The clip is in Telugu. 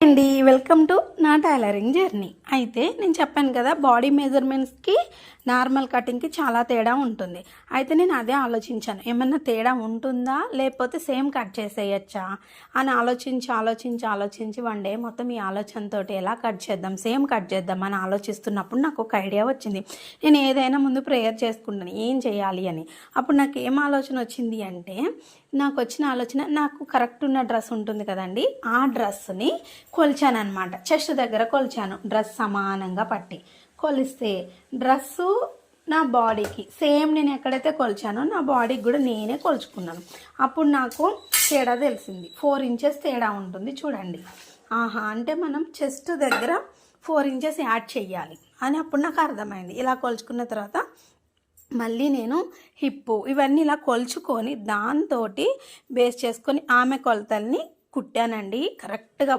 అండి వెల్కమ్ టు నా టైలరింగ్ జర్నీ. అయితే నేను చెప్పాను కదా, బాడీ మెజర్మెంట్స్కి నార్మల్ కటింగ్కి చాలా తేడా ఉంటుంది. అయితే నేను అదే ఆలోచించాను, ఏమన్నా తేడా ఉంటుందా లేకపోతే సేమ్ కట్ చేసేయచ్చా అని ఆలోచించి వన్ డే మొత్తం ఈ ఆలోచనతో ఎలా కట్ చేద్దాం, సేమ్ కట్ చేద్దాం అని ఆలోచిస్తున్నప్పుడు నాకు ఒక ఐడియా వచ్చింది. నేను ఏదైనా ముందు ప్రేయర్ చేసుకుంటాను ఏం చేయాలి అని. అప్పుడు నాకు ఏం ఆలోచన వచ్చింది అంటే, నాకు వచ్చిన ఆలోచన, నాకు కరెక్ట్ ఉన్న డ్రెస్ ఉంటుంది కదండి, ఆ డ్రెస్ని కొలిచాను అనమాట. చెస్ట్ దగ్గర కొలిచాను, డ్రెస్ సమానంగా పట్టి కొలిస్తే డ్రెస్సు నా బాడీకి సేమ్ నేను ఎక్కడైతే కొలిచానో నా బాడీకి కూడా నేనే కొలుచుకున్నాను. అప్పుడు నాకు తేడా తెలిసింది. 4 ఇంచెస్ తేడా ఉంటుంది చూడండి. అంటే మనం చెస్ట్ దగ్గర 4 ఇంచెస్ యాడ్ చేయాలి అని అప్పుడు నాకు అర్థమైంది. ఇలా కొలుచుకున్న తర్వాత మళ్ళీ నేను హిప్పు ఇవన్నీ ఇలా కొలుచుకొని దాంతో బేస్ చేసుకొని ఆమె కొలతల్ని కుట్టానండి. కరెక్ట్గా